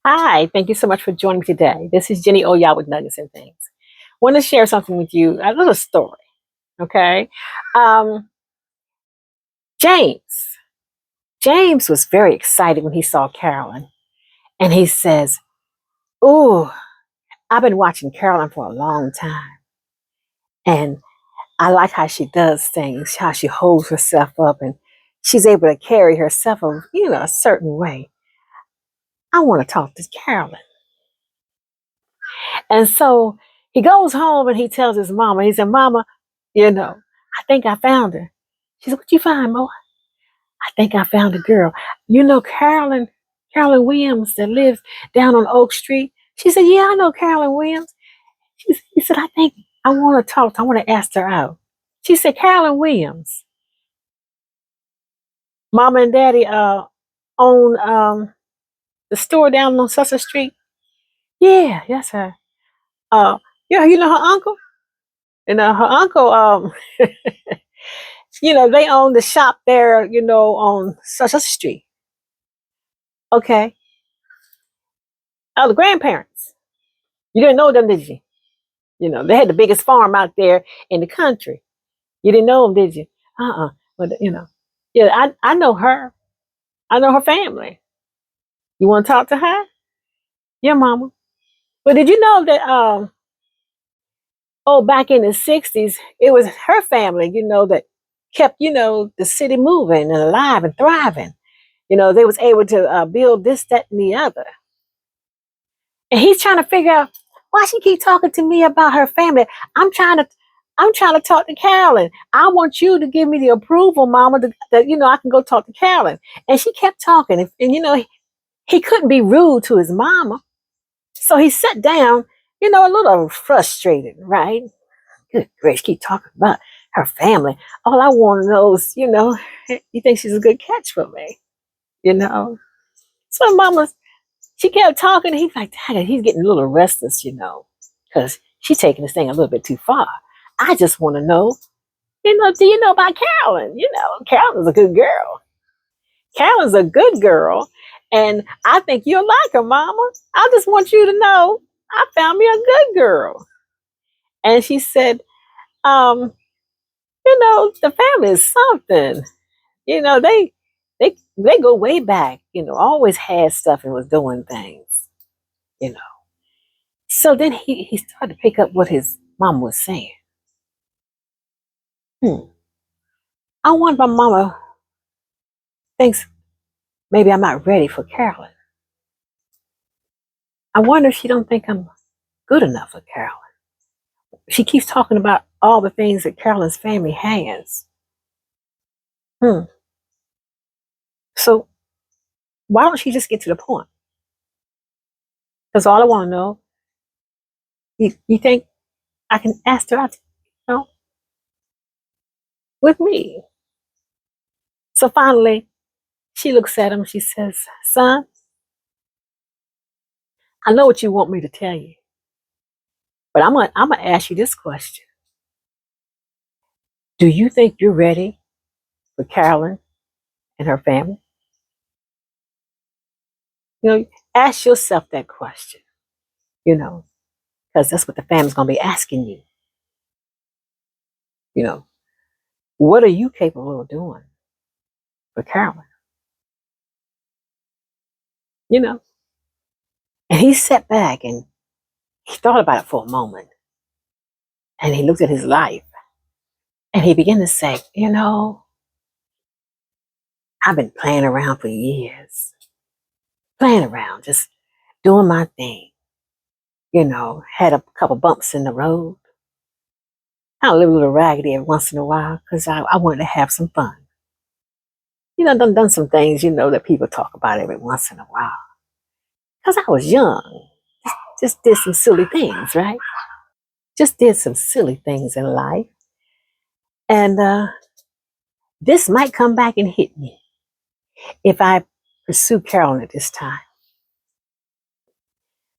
Hi, thank you so much for joining me today. This is Jenny Oya with Nuggets and Things. Want to share something with you, a little story, okay? Um, James. James was very excited when he saw Carolyn, and he says, "Oh, I've been watching Carolyn for a long time, and I like how she does things, how she holds herself up, and she's able to carry herself, a certain way. I want to talk to Carolyn." And so he goes home and he tells his mama, he said, "Mama, I think I found her." She said, "What you find, Mo?" "I think I found a girl. Carolyn Williams that lives down on Oak Street." She said, "Yeah, I know Carolyn Williams." He said, "I think I want to talk. I want to ask her out." She said, "Carolyn Williams, Mama and Daddy own the store down on Sussex Street." "Yeah, that's her." Uh, yeah, you know her uncle? Her uncle, they own the shop there, on such a street. Okay. Oh, the grandparents. You didn't know them, did you? They had the biggest farm out there in the country. You didn't know them, did you? But yeah, I know her. I know her family. You want to talk to her? Yeah, mama. But did you know that back in the '60s, it was her family, that kept, the city moving and alive and thriving. They was able to build this, that, and the other. And he's trying to figure out why she keep talking to me about her family. I'm trying to I'm trying to talk to Carolyn. I want you to give me the approval, Mama, that I can go talk to Carolyn. And she kept talking, and he couldn't be rude to his mama, so he sat down, a little frustrated, right? Good grace, keep talking about her family. All I want to know is, you think she's a good catch for me, you know? So Mama, she kept talking, and he's like, "Dang, he's getting a little restless, because she's taking this thing a little bit too far. I just want to know, do you know about Carolyn? Carolyn's a good girl. Carolyn's a good girl, and I think you'll like her, Mama. I just want you to know I found me a good girl." And she said, um, the family is something. They go way back, always had stuff and was doing things, you know. So then he started to pick up what his mom was saying. Hmm. I wonder if my mama thinks maybe I'm not ready for Carolyn. I wonder if she don't think I'm good enough for Carolyn. She keeps talking about all the things that Carolyn's family has. Hmm. So why don't she just get to the point? Because all I want to know, you think I can ask her out, with me? So finally, she looks at him. She says, "Son, I know what you want me to tell you, but I'm gonna ask you this question. Do you think you're ready for Carolyn and her family?" Ask yourself that question, you know, because that's what the family's going to be asking you. You know, what are you capable of doing for Carolyn? You know, and he sat back and he thought about it for a moment, and he looked at his life and he began to say, I've been playing around for years, playing around, just doing my thing. Had a couple bumps in the road. I live a little raggedy every once in a while because I wanted to have some fun. Done some things, that people talk about every once in a while. Because I was young. Just did some silly things, right? Just did some silly things in life. And this might come back and hit me if I pursue Carolyn at this time.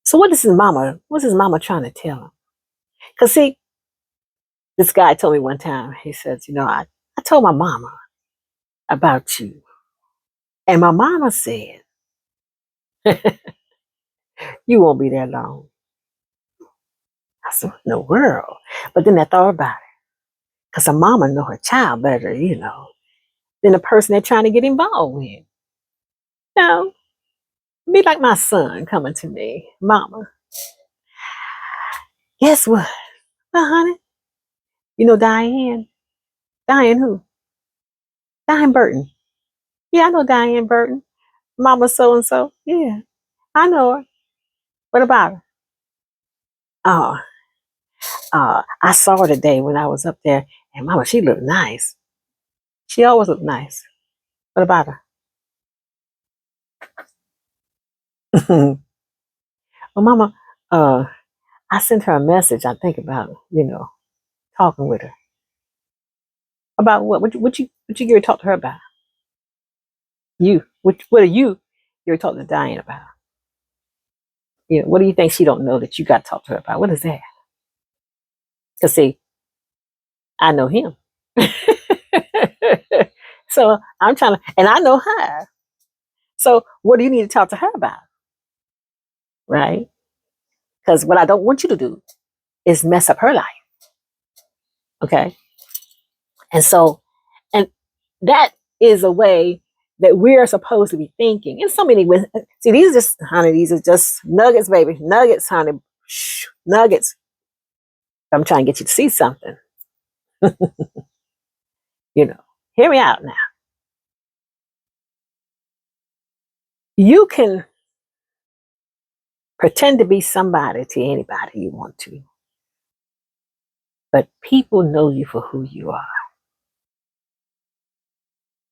So what's his mama trying to tell him? Because see, this guy told me one time, he says, I told my mama about you. And my mama said, You won't be there long. I said, what in the world? But then I thought about it. Because a mama know her child better, than the person they're trying to get involved with. No, be like my son coming to me. Mama, guess what? Well, honey, you know Diane? Diane who? Diane Burton. Yeah, I know Diane Burton. Mama so and so. Yeah, I know her. What about her? Oh, I saw her today when I was up there, and Mama, she looked nice. She always looked nice. What about her? Well, Mama, uh, I sent her a message. I think about talking with her about what? What you get to talk to her about? You? What are you? You're talking to Diane about? What do you think she don't know that you got to talk to her about? What is that? Cause see, I know him. So I'm trying to, and I know her. So what do you need to talk to her about? Right? Because what I don't want you to do is mess up her life. Okay. And so, and that is a way that we're supposed to be thinking in so many ways. See, these are just, honey, these are just nuggets, baby. Nuggets, honey. Shh, nuggets. I'm trying to get you to see something. Hear me out now. You can pretend to be somebody to anybody you want to, but people know you for who you are.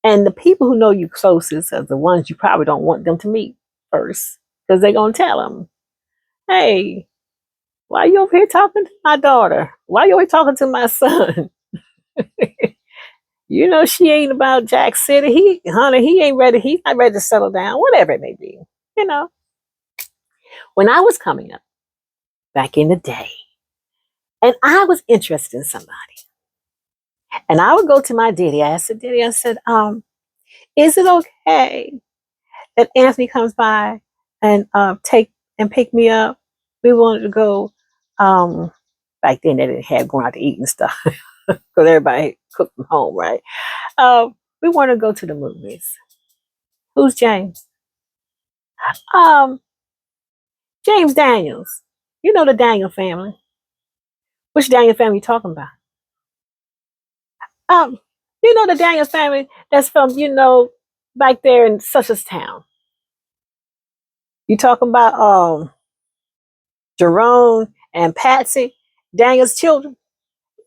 And the people who know you closest are the ones you probably don't want them to meet first, because they're going to tell them, hey, why are you over here talking to my daughter? Why are you over here talking to my son? She ain't about Jack City. He ain't ready. He's not ready to settle down, whatever it may be. You know, when I was coming up back in the day, and I was interested in somebody, and I would go to my daddy. I asked the daddy, I said, is it okay that Anthony comes by and take and pick me up? We wanted to go. Back then they didn't have going out to eat and stuff because everybody cooked from home, right? We want to go to the movies. Who's James? Um, James Daniels. You know the Daniel family. Which Daniel family you talking about? Um, the Daniel family that's from back there in such a town. You talking about Jerome and Patsy, Daniel's children?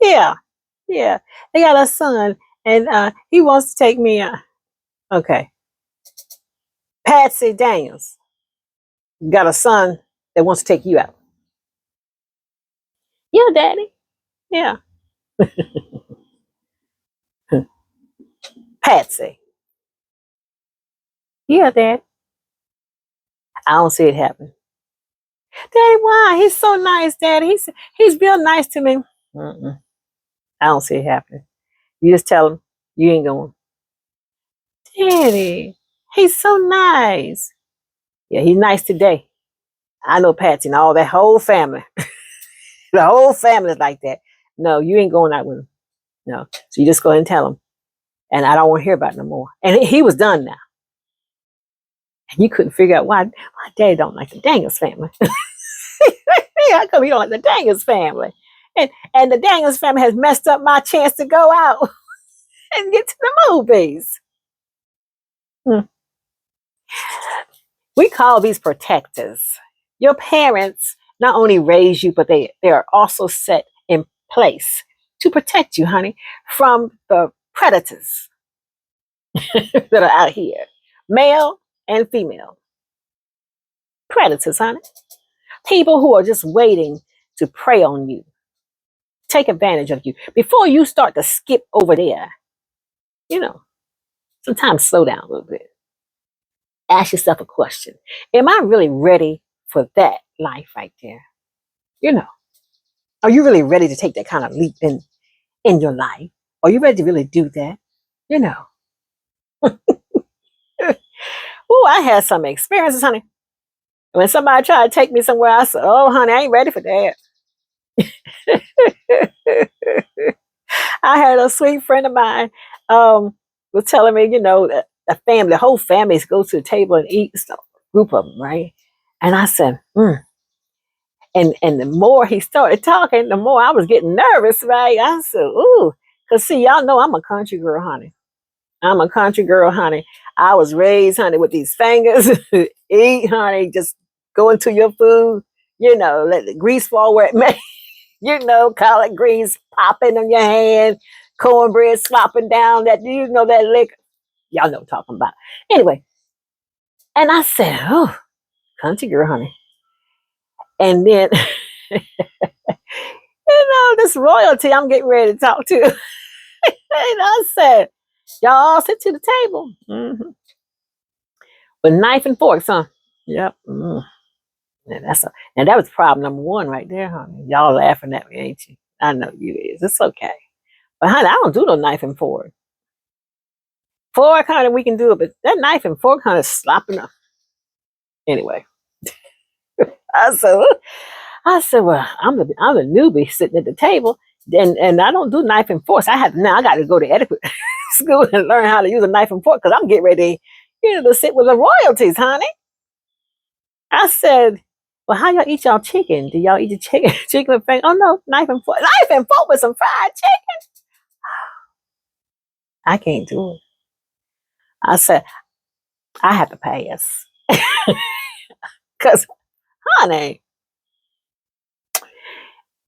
Yeah, yeah. They got a son, and he wants to take me. Okay, Patsy Daniels got a son that wants to take you out. Yeah, Daddy. Yeah, Patsy. Yeah, Dad. I don't see it happen. Daddy, why? He's so nice, Daddy. He's real nice to me. Mm-mm. I don't see it happening. You just tell him you ain't going. Daddy, he's so nice. Yeah, he's nice today. I know Patsy and all that whole family. The whole family is like that. No, you ain't going out with him. No. So you just go ahead and tell him. And I don't want to hear about it no more. And he was done now. And you couldn't figure out why Daddy don't like the Daniels family. How come he don't like the Daniels family? And the Daniels family has messed up my chance to go out and get to the movies. Hmm. We call these protectors. Your parents not only raise you, but they are also set in place to protect you, honey, from the predators that are out here, male and female. Predators, honey. People who are just waiting to prey on you, take advantage of you. Before you start to skip over there, you know, sometimes slow down a little bit. Ask yourself a question. Am I really ready for that life right there? You know, are you really ready to take that kind of leap in your life? Are you ready to really do that? You know. Oh, I had some experiences, honey. When somebody tried to take me somewhere, I said, "Oh, honey, I ain't ready for that." I had a sweet friend of mine was telling me, that the whole family goes to the table and eat, so group of them, right? And I said, and the more he started talking, the more I was getting nervous, right? I said, ooh, because see, y'all know I'm a country girl, honey. I'm a country girl, honey. I was raised, honey, with these fingers. Eat, honey, just go into your food, let the grease fall where it may, collard greens popping on your hand, cornbread slopping down that liquor. Y'all know what I'm talking about. Anyway, and I said, oh, country girl, honey. And then, this royalty I'm getting ready to talk to. And I said, y'all all sit to the table. With knife and forks, huh? Yep. Now, that was problem number one right there, honey. Y'all laughing at me, ain't you? I know you is. It's okay. But honey, I don't do no knife and fork. Fork, honey, we can do it, but that knife and fork, honey, is slopping up. Anyway, I said, well, I'm the newbie sitting at the table, and I don't do knife and forks. I got to go to etiquette school and learn how to use a knife and fork because I'm getting ready, to sit with the royalties, honey. I said, well, how y'all eat y'all chicken? Do y'all eat the chicken, chicken with finger? Oh no, knife and fork with some fried chicken. I can't do it. I said, I have to pass because, honey,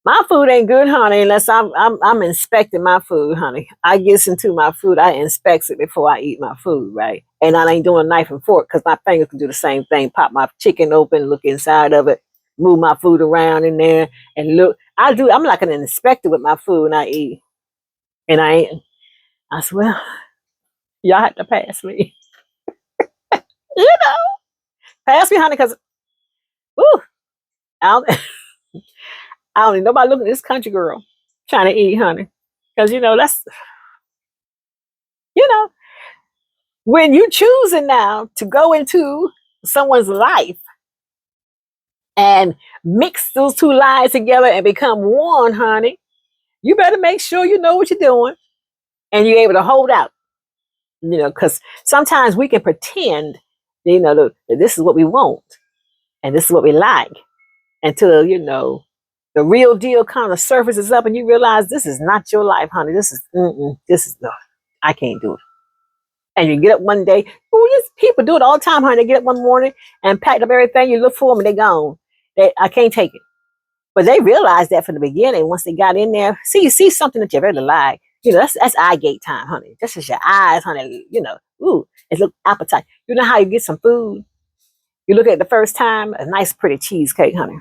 my food ain't good, honey, unless I'm inspecting my food, honey. I gets into my food, I inspect it before I eat my food, right? And I ain't doing knife and fork because my fingers can do the same thing. Pop my chicken open, look inside of it, move my food around in there, and look. I'm like an inspector with my food and I eat. And I ain't. I said, well, y'all have to pass me. you know, pass me, honey, because, ooh, I don't, I don't need nobody looking at this country girl trying to eat, honey. Because, that's, you know, when you choosing now to go into someone's life and mix those two lives together and become one, honey, you better make sure you know what you're doing and you're able to hold out, because sometimes we can pretend, that this is what we want and this is what we like until, the real deal kind of surfaces up and you realize this is not your life, honey. This is, no, I can't do it. And you get up one day, people do it all the time, honey. They get up one morning and pack up everything. You look for them and they're gone. I can't take it. But they realized that from the beginning. Once they got in there, you see something that you really like. That's eye gate time, honey. Just as your eyes, honey. It's look appetite. You know how you get some food? You look at it the first time, a nice, pretty cheesecake, honey.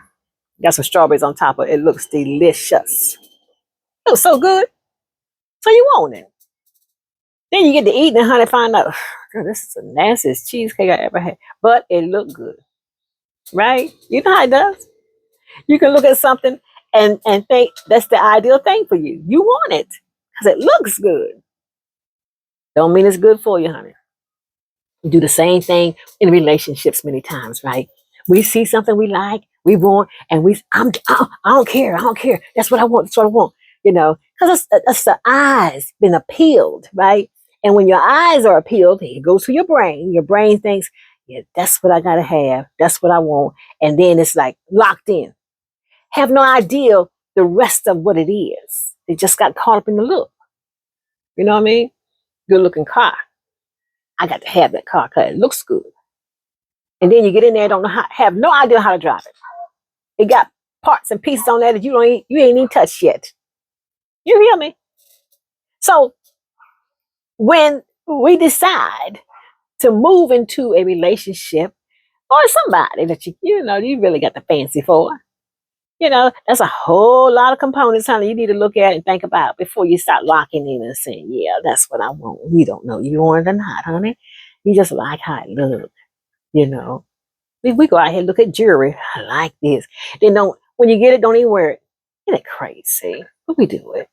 Got some strawberries on top of it. It looks delicious. It looks so good. So you want it. Then you get to eating and honey, find out, girl, this is the nastiest cheesecake I ever had. But it looked good. Right? You know how it does. You can look at something and think that's the ideal thing for you. You want it because it looks good. Don't mean it's good for you, honey. We do the same thing in relationships many times, right? We see something we like, we want, and I don't care, I don't care. That's what I want. That's what I want. Because that's the eyes been appealed, right? And when your eyes are appealed, it goes to your brain. Your brain thinks, yeah, that's what I gotta have. That's what I want. And then it's like locked in. Have no idea the rest of what it is. They just got caught up in the look. You know what I mean? Good looking car. I got to have that car because it looks good. And then you get in there, have no idea how to drive it. It got parts and pieces on there that you ain't even touched yet. You hear me? So when we decide to move into a relationship or somebody that you really got the fancy for, that's a whole lot of components, honey, you need to look at and think about before you start locking in and saying, yeah, that's what I want. You don't know you want it or not, honey. You just like how it looks, We go out here and look at jewelry. I like this. Then when you get it, don't even wear it. Isn't it crazy? What we do it?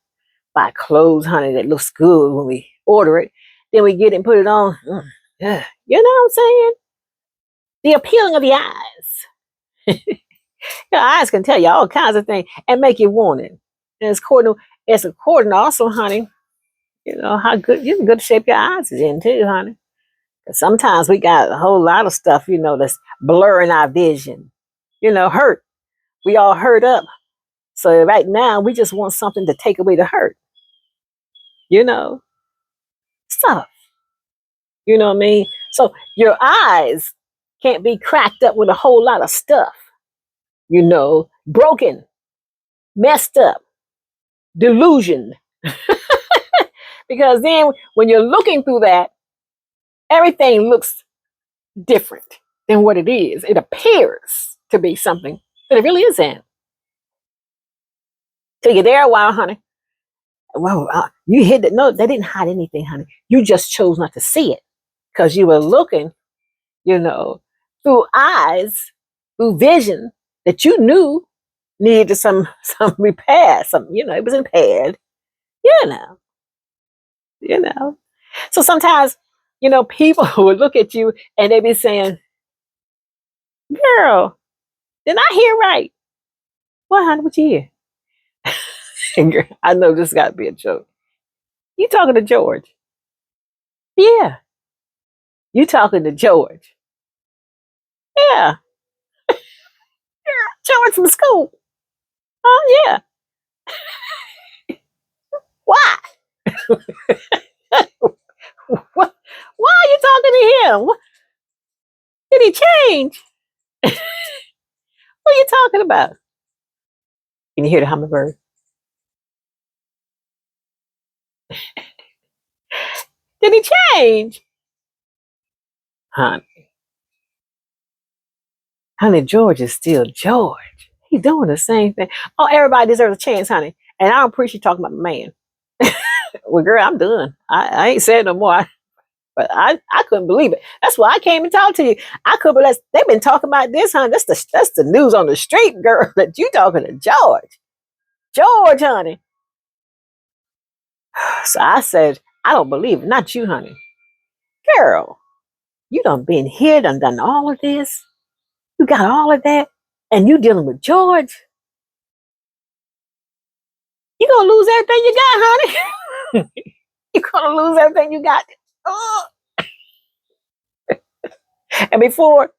Buy clothes, honey, that looks good when we order it. Then we get it and put it on. Yeah. You know what I'm saying? The appealing of the eyes. Your eyes can tell you all kinds of things and make you want it. And it's according also, honey, how good good shape your eyes is in too, honey. 'Cause sometimes we got a whole lot of stuff, that's blurring our vision. Hurt. We all hurt up. So right now we just want something to take away the hurt, you know, stuff. You know what I mean? So your eyes can't be cracked up with a whole lot of stuff, broken, messed up, delusion. Because then when you're looking through that, everything looks different than what it is. It appears to be something that it really isn't. Till you're there a while, honey. Well, you hid it. No, they didn't hide anything, honey. You just chose not to see it because you were looking, you know, through eyes, through vision that you knew needed some repair. It was impaired. You know, you know. So sometimes, people would look at you and they be saying, "Girl, did I hear right? What, honey? What you hear?" Girl, I know this got to be a joke. You talking to George? Yeah. You talking to George? Yeah. George from school. Oh yeah. Why? What? Why are you talking to him? Did he change? What are you talking about? Can you hear the hummingbird? Did he change? Honey, honey, George is still George. He's doing the same thing. Oh, everybody deserves a chance, honey. And I don't appreciate talking about my man. Well, girl, I'm done. I ain't saying no more. But I couldn't believe it. That's why I came and talked to you. I could believe they've been talking about this, honey. That's the news on the street, girl. That you talking to George. George, honey. So I said, I don't believe it. Not you, honey. Girl, you done been here, done all of this. You got all of that. And you dealing with George. You gonna lose everything you got, honey. You gonna lose everything you got. Oh. And before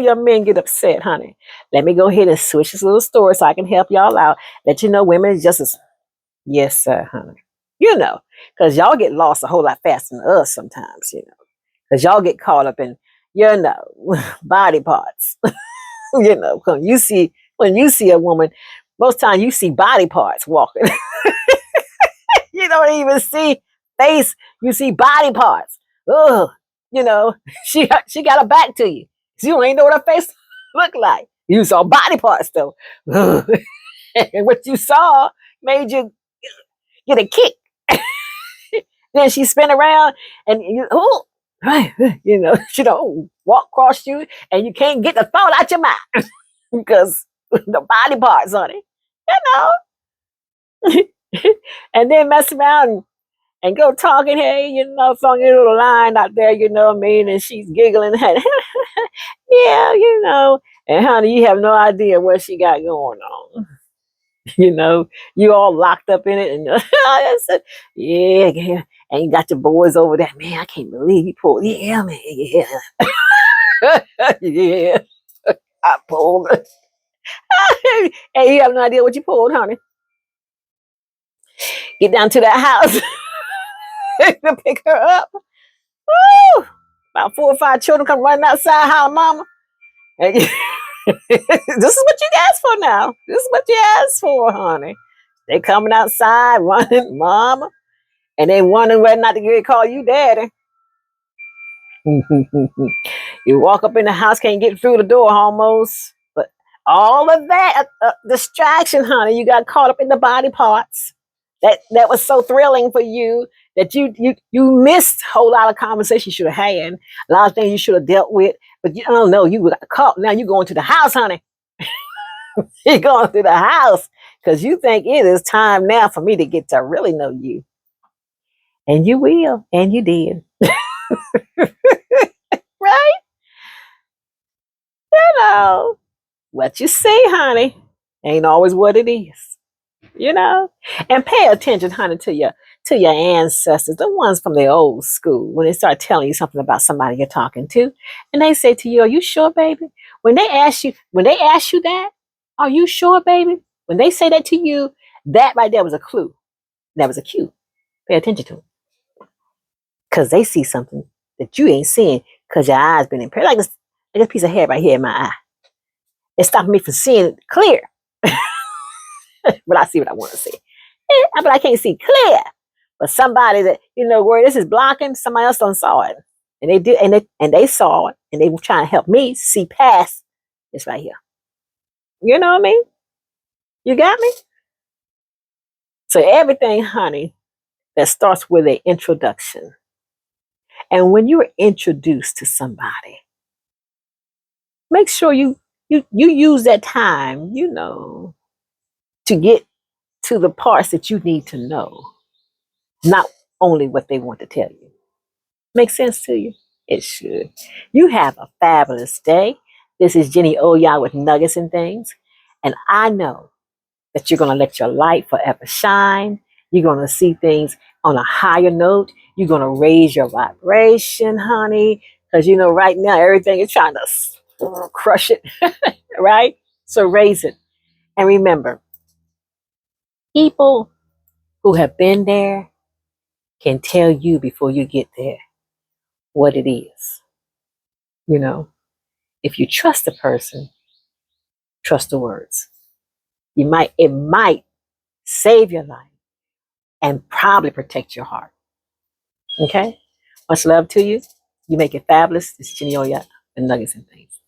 your men get upset, honey, let me go ahead and switch this little story so I can help y'all out. Let you know women is just as yes, sir, honey. Because y'all get lost a whole lot faster than us sometimes, because y'all get caught up in, body parts. When you see a woman, most times you see body parts walking. You don't even see face, you see body parts. Ugh, she got her back to you. So you don't even know what her face looked like. You saw body parts though. Ugh. And what you saw made you get a kick. Then she spin around and she don't walk across you and you can't get the thought out your mind because the body parts on it, and then mess around and go talking, hey, throwing your little line out there, what I mean, and she's giggling, yeah, and honey, you have no idea what she got going on. You all locked up in it, and I said, yeah, and you got your boys over there, man. I can't believe you pulled, yeah, man, yeah, yeah, I pulled it, and you have no idea what you pulled, honey. Get down to that house to pick her up. Woo! About 4 or 5 children come running outside, holler, mama. And this is what you asked for now. This is what you asked for, honey. They coming outside, running, mama. And they wondering whether or not to get call you daddy. You walk up in the house, can't get through the door almost. But all of that distraction, honey, you got caught up in the body parts. That was so thrilling for you that you missed a whole lot of conversation you should have had, a lot of things you should have dealt with. But you don't know, you got caught. Now you're going to the house, honey. You're going to the house because you think it is time now for me to get to really know you. And you will. And you did. Right? You know. What you see, honey, ain't always what it is. You know? And pay attention, honey, to your ancestors, the ones from the old school, when they start telling you something about somebody you're talking to, and they say to you, "Are you sure, baby?" When they ask you that, "Are you sure, baby?" When they say that to you, that right there was a clue. That was a cue. Pay attention to it. Because they see something that you ain't seeing because your eyes been impaired. Like this piece of hair right here in my eye. It's stopping me from seeing it clear. But I see what I want to see. But I can't see clear. But somebody that, where this is blocking, somebody else done saw it. And they did, and they saw it, and they were trying to help me see past this right here. You know what I mean? You got me? So everything, honey, that starts with an introduction. And when you're introduced to somebody, make sure you use that time, to get to the parts that you need to know, not only what they want to tell you. Make sense to you? It should. You have a fabulous day. This is Jenny Oya with Nuggets and Things. And I know that you're going to let your light forever shine. You're going to see things on a higher note. You're going to raise your vibration, honey. Because, right now, everything is trying to crush it, right? So raise it. And remember, people who have been there can tell you before you get there what it is. If you trust a person, trust the words. It might save your life and probably protect your heart. Okay? Much love to you. You make it fabulous. It's Jenny Oya and Nuggets and Things.